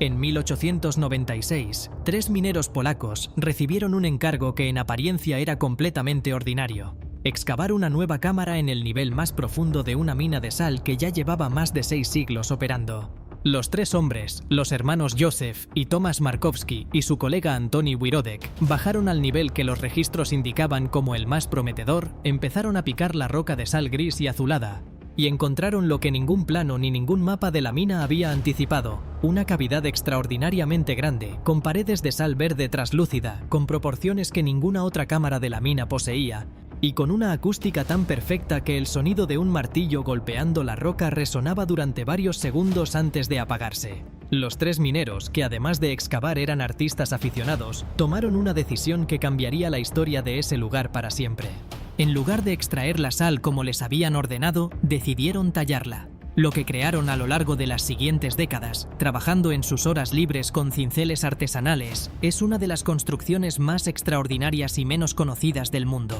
En 1896, 3 mineros polacos recibieron un encargo que en apariencia era completamente ordinario: excavar una nueva cámara en el nivel más profundo de una mina de sal que ya llevaba más de 6 siglos operando. Los 3 hombres, los hermanos Józef y Tomasz Markowski y su colega Antoni Wirodek, bajaron al nivel que los registros indicaban como el más prometedor, empezaron a picar la roca de sal gris y azulada, y encontraron lo que ningún plano ni ningún mapa de la mina había anticipado: una cavidad extraordinariamente grande, con paredes de sal verde traslúcida, con proporciones que ninguna otra cámara de la mina poseía, y con una acústica tan perfecta que el sonido de un martillo golpeando la roca resonaba durante varios segundos antes de apagarse. Los 3 mineros, que además de excavar eran artistas aficionados, tomaron una decisión que cambiaría la historia de ese lugar para siempre. En lugar de extraer la sal como les habían ordenado, decidieron tallarla. Lo que crearon a lo largo de las siguientes décadas, trabajando en sus horas libres con cinceles artesanales, es una de las construcciones más extraordinarias y menos conocidas del mundo.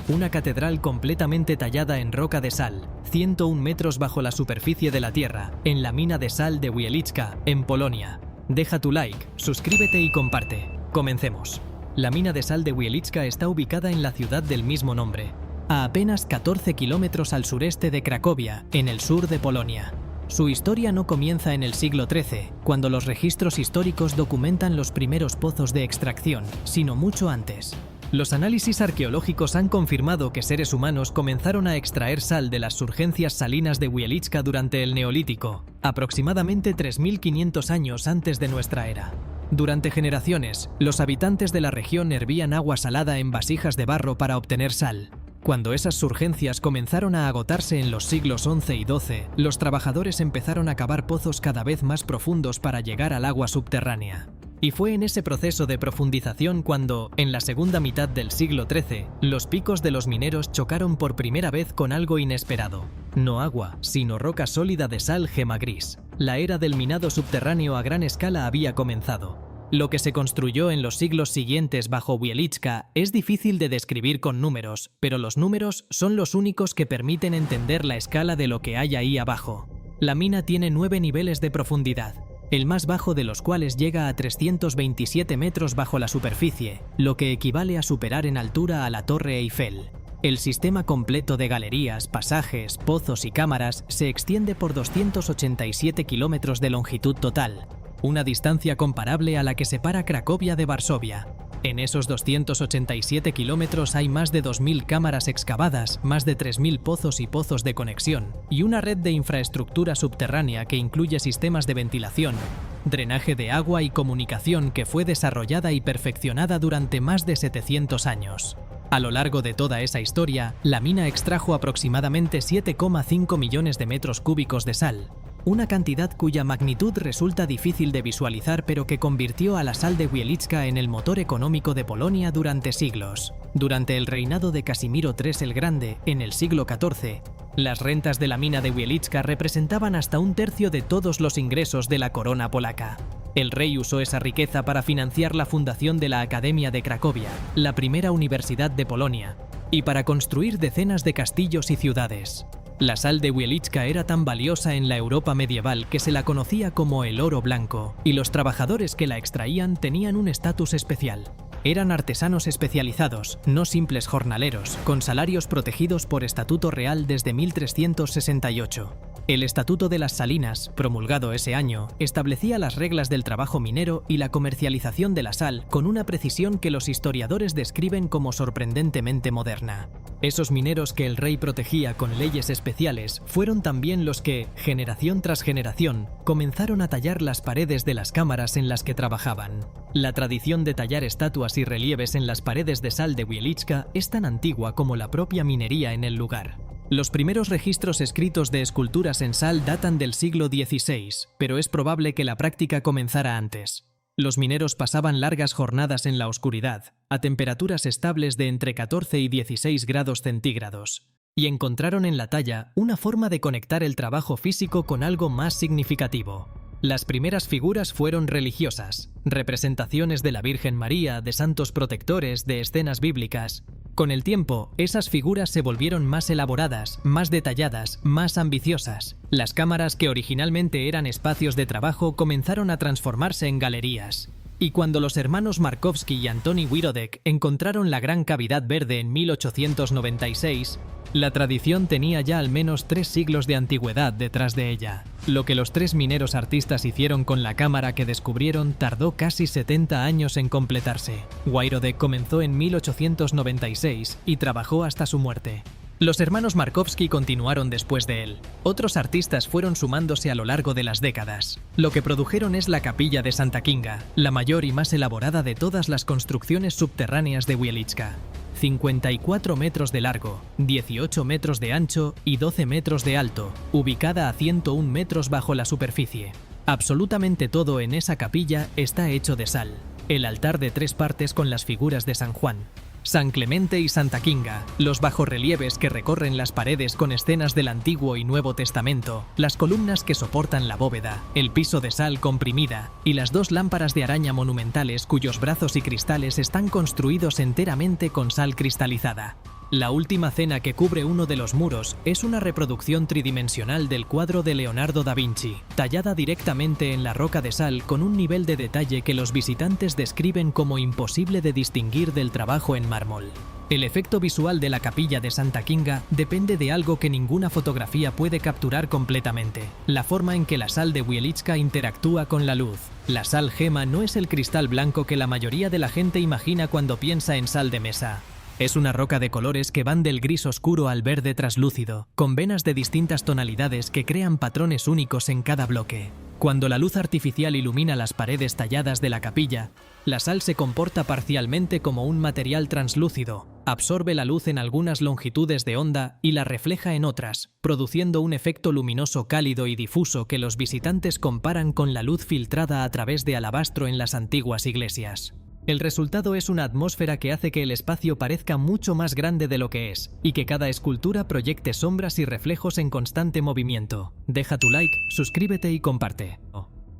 Una catedral completamente tallada en roca de sal, 101 metros bajo la superficie de la tierra, en la mina de sal de Wieliczka, en Polonia. Deja tu like, suscríbete y comparte. Comencemos. La mina de sal de Wieliczka está ubicada en la ciudad del mismo nombre, a apenas 14 kilómetros al sureste de Cracovia, en el sur de Polonia. Su historia no comienza en el siglo XIII, cuando los registros históricos documentan los primeros pozos de extracción, sino mucho antes. Los análisis arqueológicos han confirmado que seres humanos comenzaron a extraer sal de las surgencias salinas de Wieliczka durante el Neolítico, aproximadamente 3500 años antes de nuestra era. Durante generaciones, los habitantes de la región hervían agua salada en vasijas de barro para obtener sal. Cuando esas surgencias comenzaron a agotarse en los siglos XI y XII, los trabajadores empezaron a cavar pozos cada vez más profundos para llegar al agua subterránea. Y fue en ese proceso de profundización cuando, en la segunda mitad del siglo XIII, los picos de los mineros chocaron por primera vez con algo inesperado. No agua, sino roca sólida de sal gema gris. La era del minado subterráneo a gran escala había comenzado. Lo que se construyó en los siglos siguientes bajo Wieliczka es difícil de describir con números, pero los números son los únicos que permiten entender la escala de lo que hay ahí abajo. La mina tiene 9 niveles de profundidad, el más bajo de los cuales llega a 327 metros bajo la superficie, lo que equivale a superar en altura a la Torre Eiffel. El sistema completo de galerías, pasajes, pozos y cámaras se extiende por 287 kilómetros de longitud total, una distancia comparable a la que separa Cracovia de Varsovia. En esos 287 kilómetros hay más de 2.000 cámaras excavadas, más de 3.000 pozos y pozos de conexión, y una red de infraestructura subterránea que incluye sistemas de ventilación, drenaje de agua y comunicación que fue desarrollada y perfeccionada durante más de 700 años. A lo largo de toda esa historia, la mina extrajo aproximadamente 7,5 millones de metros cúbicos de sal, una cantidad cuya magnitud resulta difícil de visualizar pero que convirtió a la sal de Wieliczka en el motor económico de Polonia durante siglos. Durante el reinado de Casimiro III el Grande, en el siglo XIV, las rentas de la mina de Wieliczka representaban hasta 1/3 de todos los ingresos de la corona polaca. El rey usó esa riqueza para financiar la fundación de la Academia de Cracovia, la primera universidad de Polonia, y para construir decenas de castillos y ciudades. La sal de Wieliczka era tan valiosa en la Europa medieval que se la conocía como el oro blanco, y los trabajadores que la extraían tenían un estatus especial. Eran artesanos especializados, no simples jornaleros, con salarios protegidos por estatuto real desde 1368. El Estatuto de las Salinas, promulgado ese año, establecía las reglas del trabajo minero y la comercialización de la sal con una precisión que los historiadores describen como sorprendentemente moderna. Esos mineros que el rey protegía con leyes especiales fueron también los que, generación tras generación, comenzaron a tallar las paredes de las cámaras en las que trabajaban. La tradición de tallar estatuas y relieves en las paredes de sal de Wieliczka es tan antigua como la propia minería en el lugar. Los primeros registros escritos de esculturas en sal datan del siglo XVI, pero es probable que la práctica comenzara antes. Los mineros pasaban largas jornadas en la oscuridad, a temperaturas estables de entre 14 y 16 grados centígrados, y encontraron en la talla una forma de conectar el trabajo físico con algo más significativo. Las primeras figuras fueron religiosas, representaciones de la Virgen María, de santos protectores, de escenas bíblicas, Con el tiempo, esas figuras se volvieron más elaboradas, más detalladas, más ambiciosas. Las cámaras que originalmente eran espacios de trabajo comenzaron a transformarse en galerías. Y cuando los hermanos Markovsky y Antoni Wirhodek encontraron la gran cavidad verde en 1896, la tradición tenía ya al menos 3 siglos de antigüedad detrás de ella. Lo que los 3 mineros artistas hicieron con la cámara que descubrieron tardó casi 70 años en completarse. Wirhodek comenzó en 1896 y trabajó hasta su muerte. Los hermanos Markovsky continuaron después de él. Otros artistas fueron sumándose a lo largo de las décadas. Lo que produjeron es la capilla de Santa Kinga, la mayor y más elaborada de todas las construcciones subterráneas de Wieliczka. 54 metros de largo, 18 metros de ancho y 12 metros de alto, ubicada a 101 metros bajo la superficie. Absolutamente todo en esa capilla está hecho de sal. El altar de 3 partes con las figuras de San Juan, San Clemente y Santa Kinga, los bajorrelieves que recorren las paredes con escenas del Antiguo y Nuevo Testamento, las columnas que soportan la bóveda, el piso de sal comprimida y las 2 lámparas de araña monumentales cuyos brazos y cristales están construidos enteramente con sal cristalizada. La Última Cena que cubre uno de los muros es una reproducción tridimensional del cuadro de Leonardo da Vinci, tallada directamente en la roca de sal con un nivel de detalle que los visitantes describen como imposible de distinguir del trabajo en mármol. El efecto visual de la capilla de Santa Kinga depende de algo que ninguna fotografía puede capturar completamente: la forma en que la sal de Wieliczka interactúa con la luz. La sal gema no es el cristal blanco que la mayoría de la gente imagina cuando piensa en sal de mesa. Es una roca de colores que van del gris oscuro al verde traslúcido, con venas de distintas tonalidades que crean patrones únicos en cada bloque. Cuando la luz artificial ilumina las paredes talladas de la capilla, la sal se comporta parcialmente como un material translúcido, absorbe la luz en algunas longitudes de onda y la refleja en otras, produciendo un efecto luminoso cálido y difuso que los visitantes comparan con la luz filtrada a través de alabastro en las antiguas iglesias. El resultado es una atmósfera que hace que el espacio parezca mucho más grande de lo que es, y que cada escultura proyecte sombras y reflejos en constante movimiento. Deja tu like, suscríbete y comparte.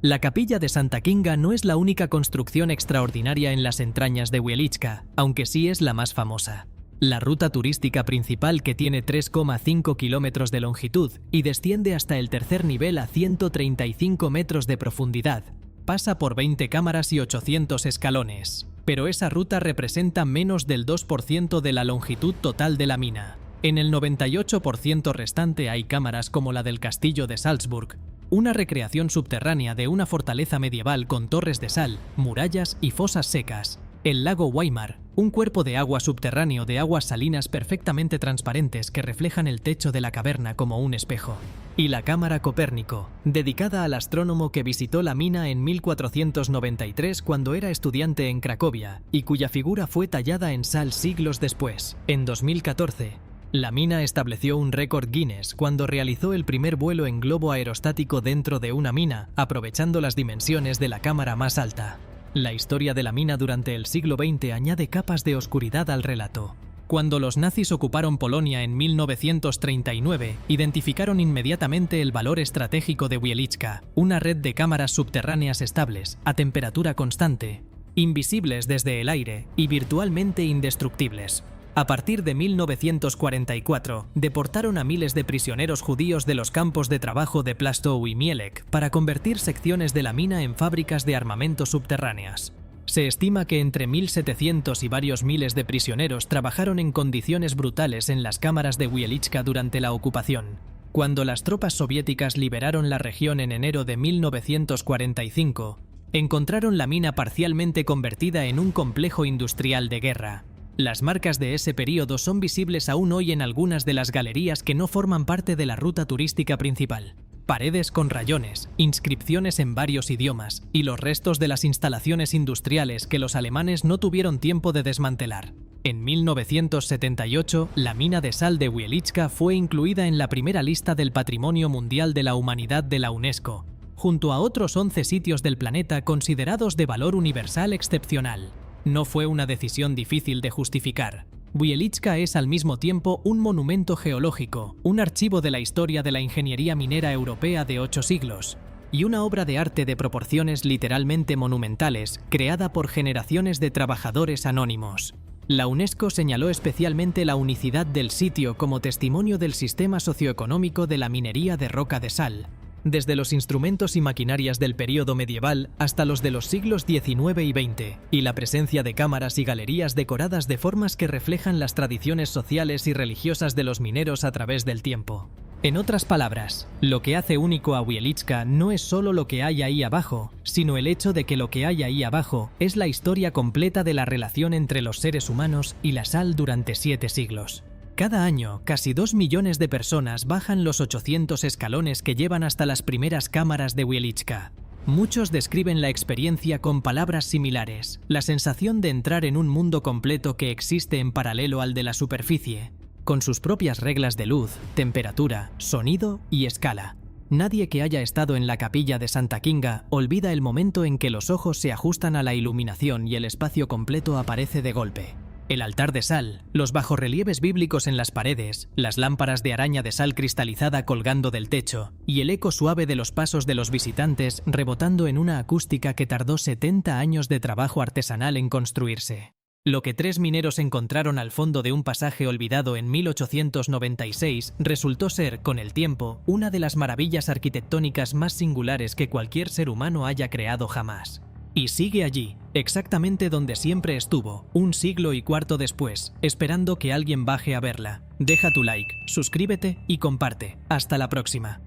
La capilla de Santa Kinga no es la única construcción extraordinaria en las entrañas de Wieliczka, aunque sí es la más famosa. La ruta turística principal, que tiene 3,5 kilómetros de longitud y desciende hasta el tercer nivel a 135 metros de profundidad, pasa por 20 cámaras y 800 escalones, pero esa ruta representa menos del 2% de la longitud total de la mina. En el 98% restante hay cámaras como la del castillo de Salzburg, una recreación subterránea de una fortaleza medieval con torres de sal, murallas y fosas secas. El lago Weimar, un cuerpo de agua subterráneo de aguas salinas perfectamente transparentes que reflejan el techo de la caverna como un espejo. Y la cámara Copérnico, dedicada al astrónomo que visitó la mina en 1493 cuando era estudiante en Cracovia, y cuya figura fue tallada en sal siglos después. En 2014, la mina estableció un récord Guinness cuando realizó el primer vuelo en globo aerostático dentro de una mina, aprovechando las dimensiones de la cámara más alta. La historia de la mina durante el siglo XX añade capas de oscuridad al relato. Cuando los nazis ocuparon Polonia en 1939, identificaron inmediatamente el valor estratégico de Wieliczka, una red de cámaras subterráneas estables, a temperatura constante, invisibles desde el aire y virtualmente indestructibles. A partir de 1944, deportaron a miles de prisioneros judíos de los campos de trabajo de Plastow y Mielec para convertir secciones de la mina en fábricas de armamento subterráneas. Se estima que entre 1.700 y varios miles de prisioneros trabajaron en condiciones brutales en las cámaras de Wieliczka durante la ocupación. Cuando las tropas soviéticas liberaron la región en enero de 1945, encontraron la mina parcialmente convertida en un complejo industrial de guerra. Las marcas de ese periodo son visibles aún hoy en algunas de las galerías que no forman parte de la ruta turística principal. Paredes con rayones, inscripciones en varios idiomas y los restos de las instalaciones industriales que los alemanes no tuvieron tiempo de desmantelar. En 1978, la mina de sal de Wieliczka fue incluida en la primera lista del Patrimonio Mundial de la Humanidad de la UNESCO, junto a otros 11 sitios del planeta considerados de valor universal excepcional. No fue una decisión difícil de justificar. Wieliczka es al mismo tiempo un monumento geológico, un archivo de la historia de la ingeniería minera europea de 8 siglos, y una obra de arte de proporciones literalmente monumentales, creada por generaciones de trabajadores anónimos. La UNESCO señaló especialmente la unicidad del sitio como testimonio del sistema socioeconómico de la minería de roca de sal, desde los instrumentos y maquinarias del período medieval hasta los de los siglos XIX y XX, y la presencia de cámaras y galerías decoradas de formas que reflejan las tradiciones sociales y religiosas de los mineros a través del tiempo. En otras palabras, lo que hace único a Wieliczka no es solo lo que hay ahí abajo, sino el hecho de que lo que hay ahí abajo es la historia completa de la relación entre los seres humanos y la sal durante 7 siglos. Cada año, casi 2 millones de personas bajan los 800 escalones que llevan hasta las primeras cámaras de Wieliczka. Muchos describen la experiencia con palabras similares, la sensación de entrar en un mundo completo que existe en paralelo al de la superficie, con sus propias reglas de luz, temperatura, sonido y escala. Nadie que haya estado en la capilla de Santa Kinga olvida el momento en que los ojos se ajustan a la iluminación y el espacio completo aparece de golpe. El altar de sal, los bajorrelieves bíblicos en las paredes, las lámparas de araña de sal cristalizada colgando del techo y el eco suave de los pasos de los visitantes rebotando en una acústica que tardó 70 años de trabajo artesanal en construirse. Lo que 3 mineros encontraron al fondo de un pasaje olvidado en 1896 resultó ser, con el tiempo, una de las maravillas arquitectónicas más singulares que cualquier ser humano haya creado jamás. Y sigue allí, exactamente donde siempre estuvo, 1 siglo y cuarto después, esperando que alguien baje a verla. Deja tu like, suscríbete y comparte. Hasta la próxima.